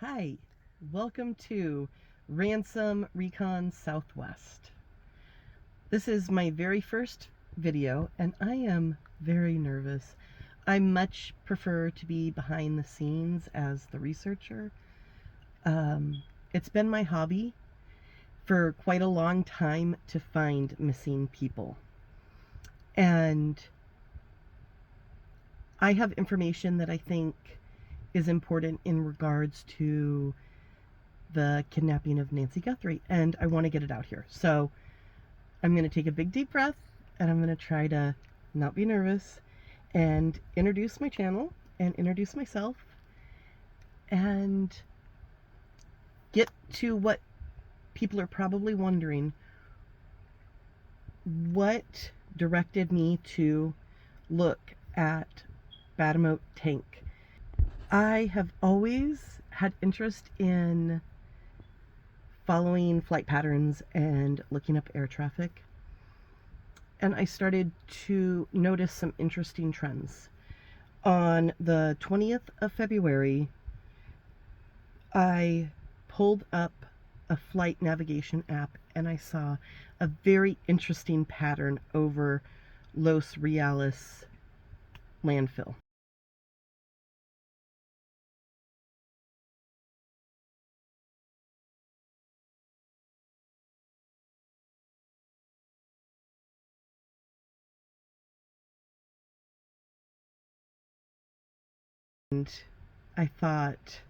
Hi, welcome to Ransom Recon Southwest. This is my very first video and I am very nervous. I much prefer to be behind the scenes as the researcher. It's been my hobby for quite a long time to find missing people. And I have information that I think is important in regards to the kidnapping of Nancy Guthrie, and I want to get it out here. So I'm going to take a big deep breath and I'm going to try to not be nervous and introduce my channel and introduce myself and get to what people are probably wondering. What directed me to look at Batomote Tank? I have always had interest in following flight patterns and looking up air traffic. And I started to notice some interesting trends. On the 20th of February, I pulled up a flight navigation app and I saw a very interesting pattern over Los Reales landfill. And I thought,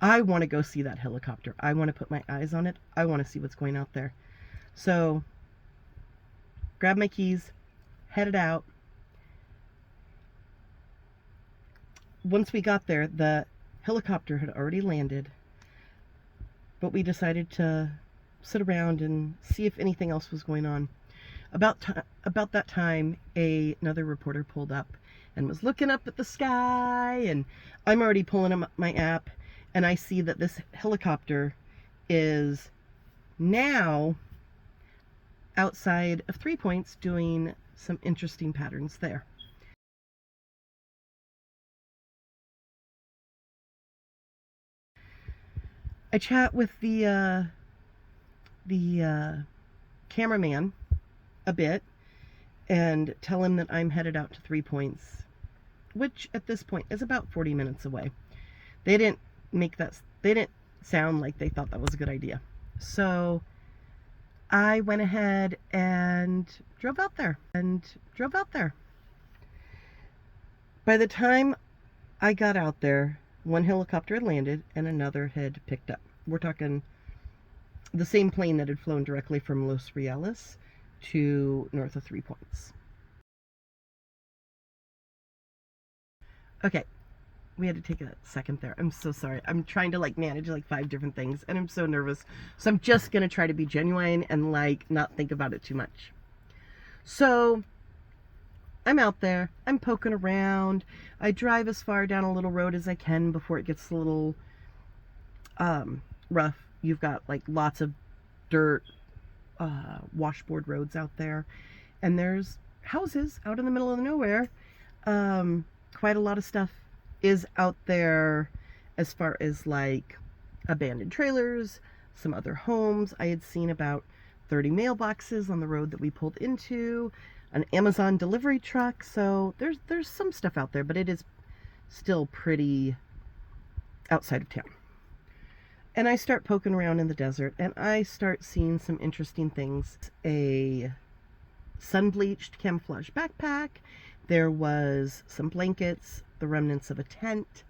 I want to go see that helicopter. I want to put my eyes on it. I want to see what's going out there. So, grabbed my keys, headed out. Once we got there, the helicopter had already landed, but we decided to sit around and see if anything else was going on. About that time, another reporter pulled up and was looking up at the sky, and I'm already pulling up my app, and I see that this helicopter is now outside of 3 Points doing some interesting patterns there. I chat with the cameraman a bit and tell him that I'm headed out to 3 Points, which at this point is about 40 minutes away. They didn't sound like they thought that was a good idea. So I went ahead and drove out there. By the time I got out there, one helicopter had landed and another had picked up. We're talking the same plane that had flown directly from Los Reales to north of 3 Points. Okay, we had to take a second there. I'm so sorry. I'm trying to manage 5 different things and I'm so nervous. So I'm just going to try to be genuine and not think about it too much. So I'm out there. I'm poking around. I drive as far down a little road as I can before it gets a little rough. You've got lots of dirt, washboard roads out there, and there's houses out in the middle of nowhere. Quite a lot of stuff is out there as far as abandoned trailers, some other homes. I had seen about 30 mailboxes on the road that we pulled into, an Amazon delivery truck. So there's some stuff out there, but it is still pretty outside of town. And I start poking around in the desert and I start seeing some interesting things. A sun-bleached camouflage backpack. There was some blankets, the remnants of a tent,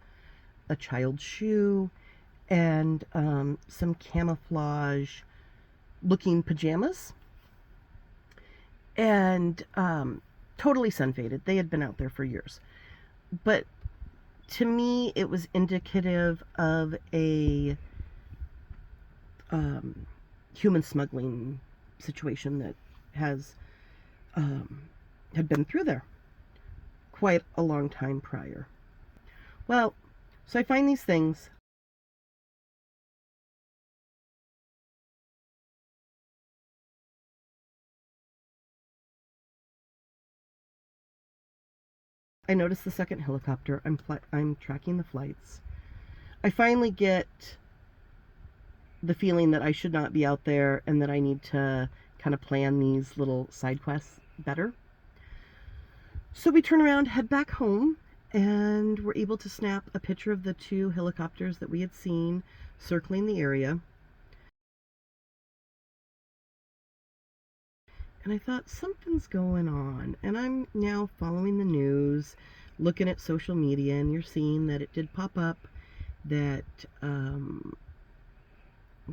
a child's shoe, and some camouflage looking pajamas. And totally sun-faded. They had been out there for years. But to me, it was indicative of a human smuggling situation that had been through there quite a long time prior. Well, so I find these things. I notice the second helicopter. I'm tracking the flights. I finally get the feeling that I should not be out there and that I need to kind of plan these little side quests better. So we turn around, head back home, and we're able to snap a picture of the 2 helicopters that we had seen circling the area. And I thought, something's going on. And I'm now following the news, looking at social media, and you're seeing that it did pop up that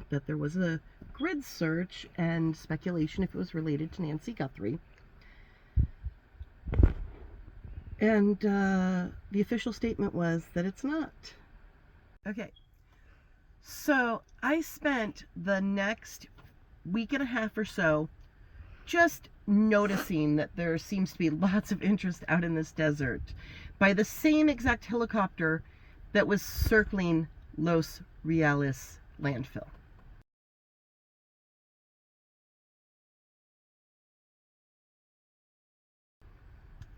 that there was a grid search and speculation if it was related to Nancy Guthrie. And the official statement was that it's not. Okay, so I spent the next week and a half or so just noticing that there seems to be lots of interest out in this desert by the same exact helicopter that was circling Los Reales landfill.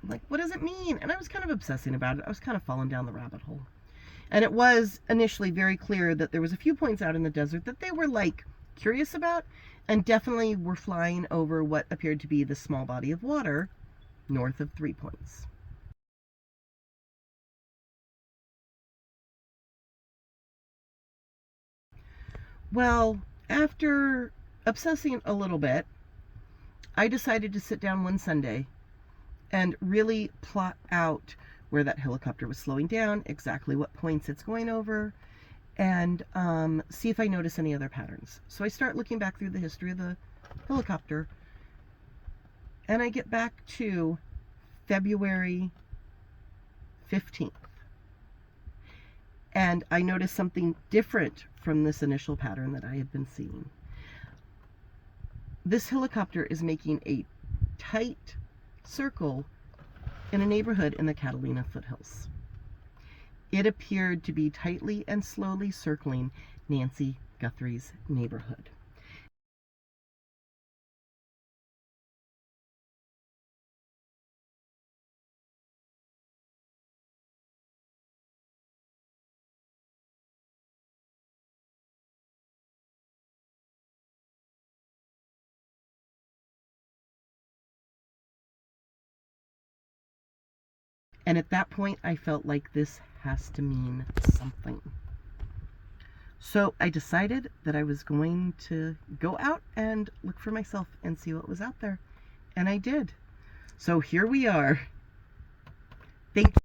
Like, what does it mean? And I was kind of obsessing about it. I was kind of falling down the rabbit hole. And it was initially very clear that there was a few points out in the desert that they were like curious about, and definitely were flying over what appeared to be the small body of water north of 3 Points. Well, after obsessing a little bit, I decided to sit down one Sunday and really plot out where that helicopter was slowing down, exactly what points it's going over, and see if I notice any other patterns. So I start looking back through the history of the helicopter, and I get back to February 15th. And I notice something different from this initial pattern that I had been seeing. This helicopter is making a tight circle in a neighborhood in the Catalina foothills. It appeared to be tightly and slowly circling Nancy Guthrie's neighborhood. And at that point, I felt like this has to mean something. So I decided that I was going to go out and look for myself and see what was out there. And I did. So here we are. Thank you.